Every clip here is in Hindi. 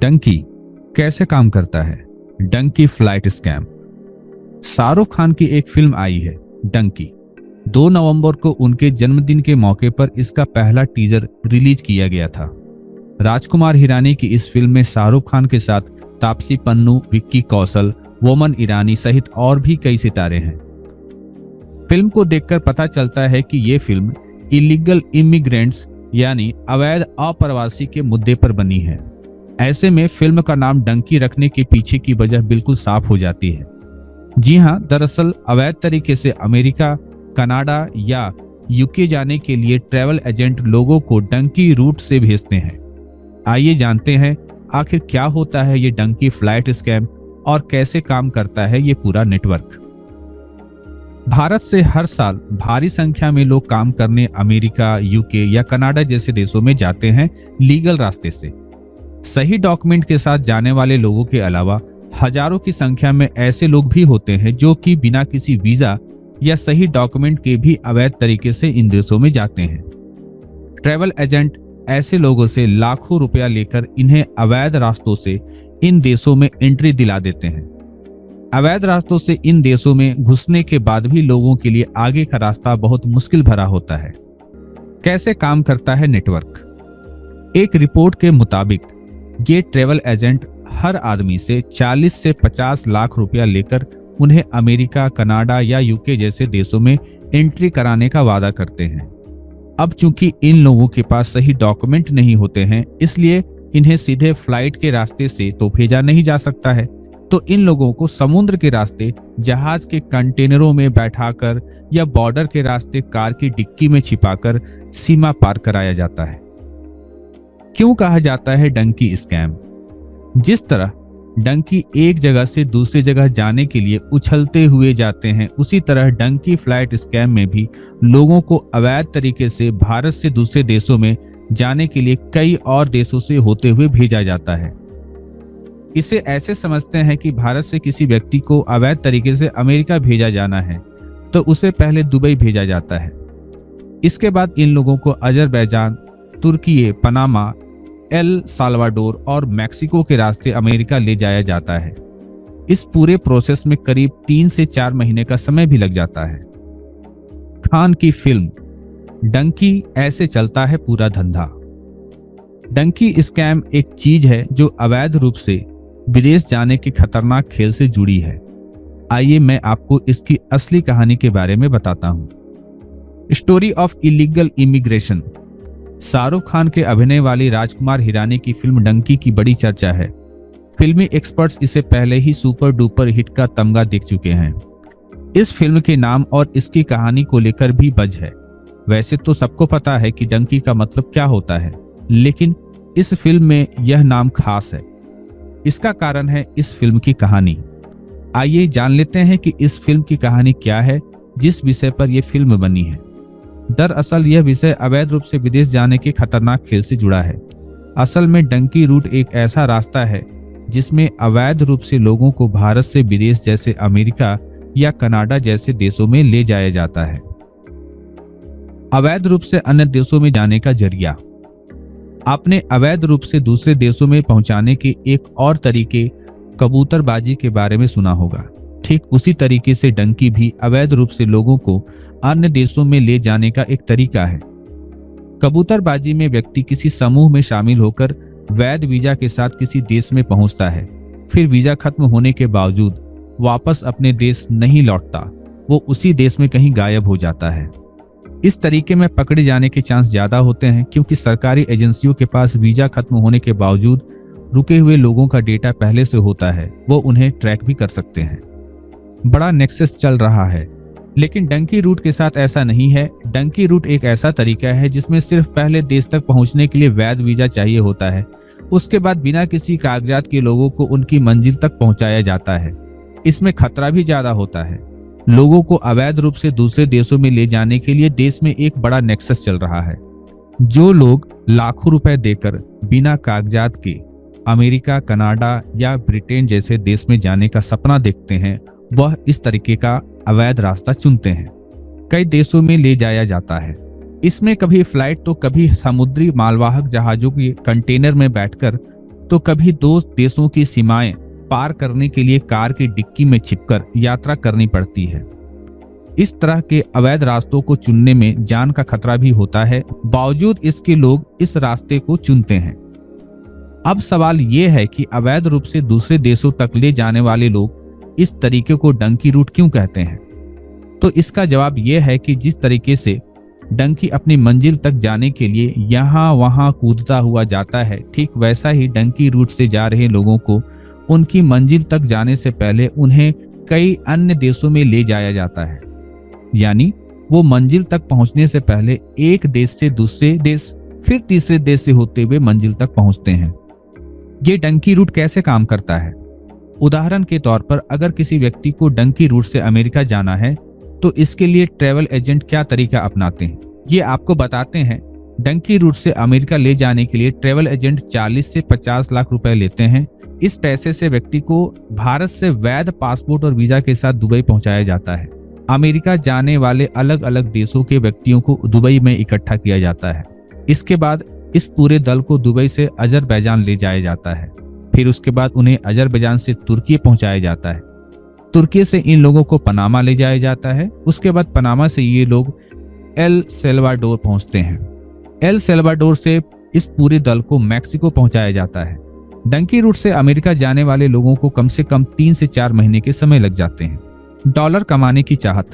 डंकी कैसे काम करता है? Donkey flight scam. Shahrukh Khan की एक फिल्म आई है डंकी। 2 नवंबर को उनके जन्मदिन के मौके पर इसका पहला टीजर रिलीज किया गया था। राजकुमार हिरानी की इस फिल्म में शाहरुख खान के साथ तापसी पन्नू, विक्की कौशल, बोमन ईरानी सहित और भी कई सितारे हैं। फिल्म को देखकर पता चलता है कि ये फिल्म इलीगल इमिग्रेंट्स यानी अवैध अप्रवासी के मुद्दे पर बनी है। ऐसे में फिल्म का नाम डंकी रखने के पीछे की वजह बिल्कुल साफ हो जाती है। जी हाँ, दरअसल अवैध तरीके से अमेरिका, कनाडा या यूके जाने के लिए ट्रैवल एजेंट लोगों को डंकी रूट से भेजते हैं। आइए जानते हैं आखिर क्या होता है ये डंकी फ्लाइट स्कैम और कैसे काम करता है ये पूरा नेटवर्क। भारत से हर साल भारी संख्या में लोग काम करने अमेरिका, यूके या कनाडा जैसे देशों में जाते हैं लीगल रास्ते से। सही डॉक्यूमेंट के साथ जाने वाले लोगों के अलावा हजारों की संख्या में ऐसे लोग भी होते हैं जो कि बिना किसी वीजा या सही डॉक्यूमेंट के भी अवैध तरीके से इन देशों में जाते हैं। ट्रैवल एजेंट ऐसे लोगों से लाखों रुपया लेकर इन्हें अवैध रास्तों से इन देशों में एंट्री दिला देते हैं। अवैध रास्तों से इन देशों में घुसने के बाद भी लोगों के लिए आगे का रास्ता बहुत मुश्किल भरा होता है। कैसे काम करता है नेटवर्क? एक रिपोर्ट के मुताबिक ये ट्रैवल एजेंट हर आदमी से 40 से 50 लाख रुपया लेकर उन्हें अमेरिका, कनाडा या यूके जैसे देशों में एंट्री कराने का वादा करते हैं। अब चूंकि इन लोगों के पास सही डॉक्यूमेंट नहीं होते हैं, इसलिए इन्हें सीधे फ्लाइट के रास्ते से तो भेजा नहीं जा सकता है, तो इन लोगों को समुद्र के रास्ते जहाज के कंटेनरों में बैठाकर या बॉर्डर के रास्ते कार की डिक्की में छिपाकर सीमा पार कराया जाता है। क्यों कहा जाता है डंकी स्कैम? जिस तरह डंकी एक जगह से दूसरी जगह जाने के लिए उछलते हुए जाते हैं, उसी तरह डंकी फ्लाइट स्कैम में भी लोगों को अवैध तरीके से भारत से दूसरे देशों में जाने के लिए कई और देशों से होते हुए भेजा जाता है। इसे ऐसे समझते हैं कि भारत से किसी व्यक्ति को अवैध तरीके से अमेरिका भेजा जाना है तो उसे पहले दुबई भेजा जाता है। इसके बाद इन लोगों को अजरबैजान, तुर्की, पनामा, एल साल्वाडोर और मैक्सिको के रास्ते अमेरिका ले जाया जाता है। इस पूरे प्रोसेस में करीब 3 से 4 महीने का समय भी लग जाता है। खान की फिल्म डंकी ऐसे चलता है पूरा धंधा। डंकी स्कैम एक चीज है जो अवैध रूप से विदेश जाने के खतरनाक खेल से जुड़ी है। आइए मैं आपको इसकी असली कहानी के बारे में बताता हूं। Story of illegal immigration. Shahrukh Khan के अभिनय वाली राजकुमार हिरानी की फिल्म डंकी की बड़ी चर्चा है। फिल्मी एक्सपर्ट्स इसे पहले ही सुपर डुपर हिट का तमगा देख चुके हैं। इस फिल्म के नाम और इसकी कहानी को लेकर भी बज है। वैसे तो सबको पता है कि डंकी का मतलब क्या होता है, लेकिन इस फिल्म में यह नाम खास है। इसका कारण है इस फिल्म की कहानी। आइए जान लेते हैं कि इस फिल्म की कहानी क्या है जिस विषय पर यह फिल्म बनी है। दरअसल यह विषय अवैध रूप से विदेश जाने के खतरनाक खेल से जुड़ा है। असल में डंकी रूट एक ऐसा रास्ता है जिसमें अवैध रूप से लोगों को भारत से विदेश जैसे अमेरिका या कनाडा जैसे देशों में ले जाया जाता है। अवैध रूप से अन्य देशों में जाने का जरिया। आपने अवैध रूप से दूसरे देशों में पहुंचाने के एक और तरीके कबूतरबाजी के बारे में सुना होगा। ठीक उसी तरीके से डंकी भी अवैध रूप से लोगों को अन्य देशों में ले जाने का एक तरीका है। कबूतरबाजी में व्यक्ति किसी समूह में शामिल होकर वैध वीजा के साथ किसी देश में पहुंचता है, फिर वीजा खत्म होने के बावजूद वापस अपने देश नहीं लौटता, वो उसी देश में कहीं गायब हो जाता है। इस तरीके में पकड़े जाने के चांस ज्यादा होते हैं क्योंकि सरकारी एजेंसियों के पास वीजा खत्म होने के बावजूद रुके हुए लोगों का डेटा पहले से होता है, वो उन्हें ट्रैक भी कर सकते हैं। बड़ा नेक्सस चल रहा है, लेकिन डंकी रूट के साथ ऐसा नहीं है। डंकी रूट एक ऐसा तरीका है जिसमें सिर्फ पहले देश तक पहुंचने के लिए वैध वीजा चाहिए होता है, उसके बाद बिना किसी कागजात के लोगों को उनकी मंजिल तक पहुंचाया जाता है। इसमें खतरा भी ज्यादा होता है। लोगों को अवैध रूप से दूसरे देशों में ले जाने के लिए देश में एक बड़ा नेक्सस चल रहा है। जो लोग लाखों रुपए देकर बिना कागजात के अमेरिका, कनाडा या ब्रिटेन जैसे देश में जाने का सपना देखते हैं, वह इस तरीके का अवैध रास्ता चुनते हैं। कई देशों में ले जाया जाता है। इसमें कभी फ्लाइट तो कभी समुद्री मालवाहक जहाजों के कंटेनर में बैठकर तो कभी दो देशों की सीमाएं पार करने के लिए कार की डिक्की में छिपकर यात्रा करनी पड़ती है। इस तरह के अवैध रास्तों को चुनने में जान का खतरा भी होता है, बावजूद इसके लोग इस रास्ते को चुनते हैं। अब सवाल यह है कि अवैध रूप से दूसरे देशों तक ले जाने वाले लोग इस तरीके को डंकी रूट क्यों कहते हैं? तो इसका जवाब यह है कि जिस तरीके से डंकी अपनी मंजिल तक जाने के लिए यहाँ वहाँ कूदता हुआ जाता है, ठीक वैसा ही डंकी रूट से जा रहे लोगों को उनकी मंजिल तक जाने से पहले उन्हें कई अन्य देशों में ले जाया जाता है। यानी वो मंजिल तक पहुंचने से पहले एक देश से दूसरे देश, फिर तीसरे देश से होते हुए मंजिल तक पहुंचते हैं। ये डंकी रूट कैसे काम करता है? उदाहरण के तौर पर अगर किसी व्यक्ति को डंकी रूट से अमेरिका जाना है तो इसके लिए ट्रैवल एजेंट क्या तरीका अपनाते हैं, ये आपको बताते हैं। डंकी रूट से अमेरिका ले जाने के लिए ट्रैवल एजेंट 40 से 50 लाख रुपए लेते हैं। इस पैसे से व्यक्ति को भारत से वैध पासपोर्ट और वीजा के साथ दुबई पहुंचाया जाता है। अमेरिका जाने वाले अलग अलग देशों के व्यक्तियों को दुबई में इकट्ठा किया जाता है। इसके बाद इस पूरे दल को दुबई से अजरबैजान ले जाया जाता है। फिर उसके बाद उन्हें अजरबैजान से तुर्की पहुंचाया जाता है। तुर्की से इन लोगों को पनामा ले जाया जाता है। उसके बाद पनामा से ये लोग एल सेल्वाडोर पहुंचते हैं। एल सेल्वाडोर से इस पूरे दल को मैक्सिको पहुंचाया जाता है। डंकी रूट से अमेरिका जाने वाले लोगों को कम से कम 3 से 4 महीने के समय लग जाते हैं। डॉलर कमाने की चाहत।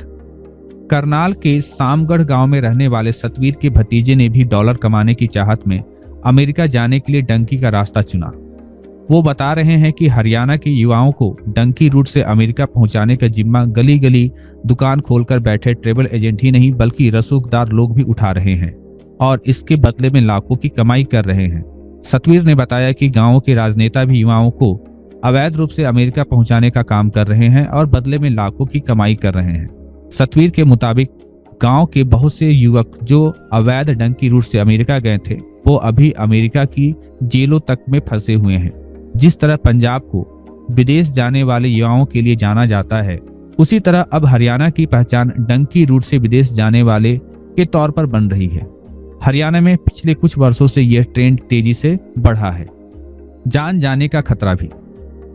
करनाल के सामगढ़ गांव में रहने वाले सतवीर के भतीजे ने भी डॉलर कमाने की चाहत में अमेरिका जाने के लिए डंकी का रास्ता चुना। वो बता रहे हैं कि हरियाणा के युवाओं को डंकी रूट से अमेरिका पहुंचाने का जिम्मा गली गली दुकान खोलकर बैठे ट्रैवल एजेंट ही नहीं बल्कि रसूखदार लोग भी उठा रहे हैं और इसके बदले में लाखों की कमाई कर रहे हैं। सतवीर ने बताया कि गांवों के राजनेता भी युवाओं को अवैध रूप से अमेरिका पहुंचाने का काम कर रहे हैं और बदले में लाखों की कमाई कर रहे हैं। सतवीर के मुताबिक गांव के बहुत से युवक जो अवैध डंकी रूट से अमेरिका गए थे वो अभी अमेरिका की जेलों तक में फंसे हुए हैं। जिस तरह पंजाब को विदेश जाने वाले युवाओं के लिए जाना जाता है, उसी तरह अब हरियाणा की पहचान डंकी रूट से विदेश जाने वाले के तौर पर बन रही है। हरियाणा में पिछले कुछ वर्षों से यह ट्रेंड तेजी से बढ़ा है। जान जाने का खतरा भी।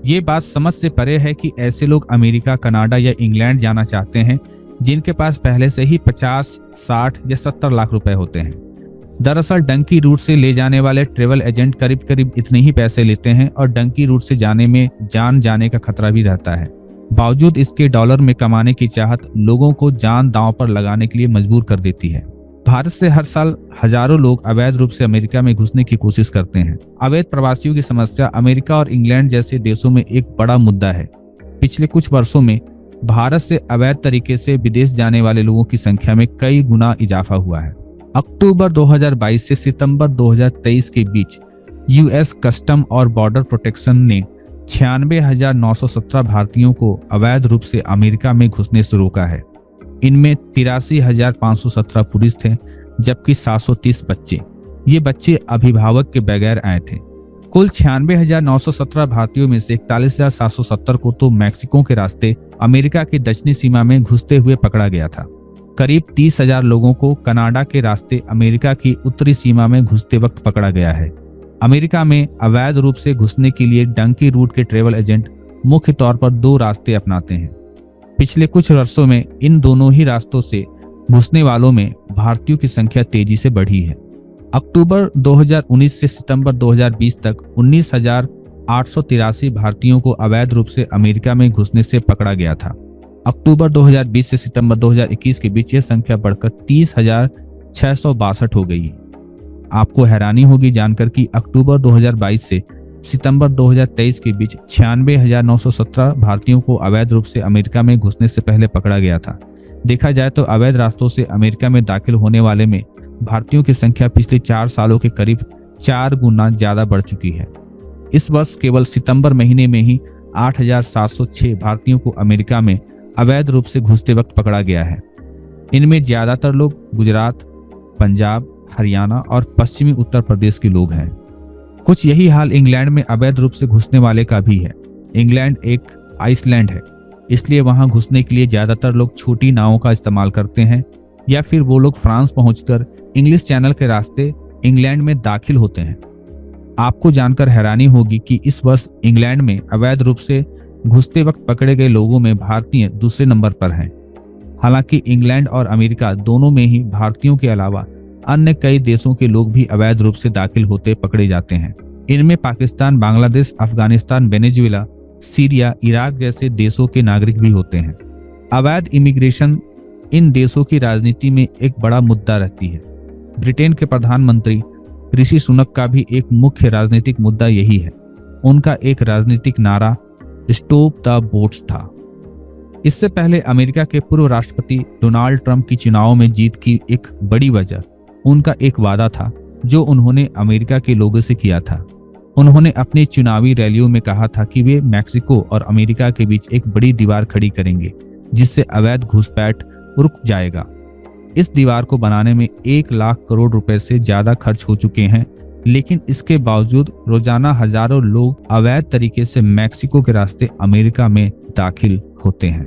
ये बात समझ से परे है कि ऐसे लोग अमेरिका, कनाडा या इंग्लैंड जाना चाहते हैं जिनके पास पहले से ही 50, 60 या 70 लाख रुपए होते हैं। दरअसल डंकी रूट से ले जाने वाले ट्रैवल एजेंट करीब करीब इतने ही पैसे लेते हैं और डंकी रूट से जाने में जान जाने का खतरा भी रहता है। बावजूद इसके डॉलर में कमाने की चाहत लोगों को जान दांव पर लगाने के लिए मजबूर कर देती है। भारत से हर साल हजारों लोग अवैध रूप से अमेरिका में घुसने की कोशिश करते हैं। अवैध प्रवासियों की समस्या अमेरिका और इंग्लैंड जैसे देशों में एक बड़ा मुद्दा है। पिछले कुछ वर्षों में भारत से अवैध तरीके से विदेश जाने वाले लोगों की संख्या में कई गुना इजाफा हुआ है। अक्टूबर 2022 से सितंबर 2023 के बीच यूएस कस्टम और बॉर्डर प्रोटेक्शन ने 96,917 भारतीयों को अवैध रूप से अमेरिका में घुसने से रोका है। इनमें 83,517 पुरुष थे जबकि 730 बच्चे। ये बच्चे अभिभावक के बगैर आए थे। कुल 96,917 भारतीयों में से 41,770 को तो मैक्सिको के रास्ते अमेरिका की दक्षिणी सीमा में घुसते हुए पकड़ा गया था। करीब 30,000 लोगों को कनाडा के रास्ते अमेरिका की उत्तरी सीमा में घुसते वक्त पकड़ा गया है। अमेरिका में अवैध रूप से घुसने के लिए डंकी रूट के ट्रैवल एजेंट मुख्य तौर पर 2 रास्ते अपनाते हैं। पिछले कुछ वर्षों में इन दोनों ही रास्तों से घुसने वालों में भारतीयों की संख्या तेजी से बढ़ी है। अक्टूबर 2019 से सितंबर 2020 तक 19,883 भारतीयों को अवैध रूप से अमेरिका में घुसने से पकड़ा गया था। अक्टूबर 2020 से सितंबर 2021 के बीच यह संख्या बढ़कर 30,662 हो गई। आपको हैरानी होगी जानकर कि अक्टूबर 2022 से सितंबर 2023 के बीच 96,917 भारतीयों को अवैध रूप से अमेरिका में घुसने से पहले पकड़ा गया था। देखा जाए तो अवैध रास्तों से अमेरिका में दाखिल होने वाले में भारतीयों की संख्या पिछले 4 सालों के करीब 4 गुना ज्यादा बढ़ चुकी है। इस वर्ष केवल सितंबर महीने में ही 8,706 भारतीयों को अमेरिका में अवैध रूप से घुसते वक्त पकड़ा गया है। इनमें ज्यादातर लोग गुजरात, पंजाब, हरियाणा और पश्चिमी उत्तर प्रदेश के लोग हैं। कुछ यही हाल इंग्लैंड में अवैध रूप से घुसने वाले का भी है। इंग्लैंड एक आइसलैंड है, इसलिए वहां घुसने के लिए ज्यादातर लोग छोटी नावों का इस्तेमाल करते हैं या फिर वो लोग फ्रांस पहुंचकर इंग्लिश चैनल के रास्ते इंग्लैंड में दाखिल होते हैं। आपको जानकर हैरानी होगी कि इस वर्ष इंग्लैंड में अवैध रूप से घुसते वक्त पकड़े गए लोगों में भारतीय दूसरे नंबर पर हैं। हालांकि इंग्लैंड और अमेरिका दोनों में ही भारतीयों के अलावा अन्य कई देशों के लोग भी अवैध रूप से दाखिल होते पकड़े जाते हैं। इनमें Pakistan, Bangladesh, Afghanistan, Venezuela, Syria, Iraq जैसे देशों के नागरिक भी होते हैं। अवैध इमिग्रेशन इन देशों की राजनीति में एक बड़ा मुद्दा रहती है। ब्रिटेन के प्रधानमंत्री ऋषि सुनक का भी एक मुख्य राजनीतिक मुद्दा यही है। उनका एक राजनीतिक नारा स्टॉप द बोट्स था। इससे पहले अमेरिका के पूर्व राष्ट्रपति डोनाल्ड ट्रंप की चुनावों में जीत की एक बड़ी वजह उनका एक वादा था जो उन्होंने अमेरिका के लोगों से किया था। उन्होंने अपनी चुनावी रैलियों में कहा था कि वे मैक्सिको और अमेरिका के बीच एक बड़ी दीवार खड़ी करेंगे जिससे अवैध घुसपैठ रुक जाएगा। इस दीवार को बनाने में 1 लाख करोड़ रुपए से ज्यादा खर्च हो चुके हैं, लेकिन इसके बावजूद रोजाना हजारों लोग अवैध तरीके से मैक्सिको के रास्ते अमेरिका में दाखिल होते हैं।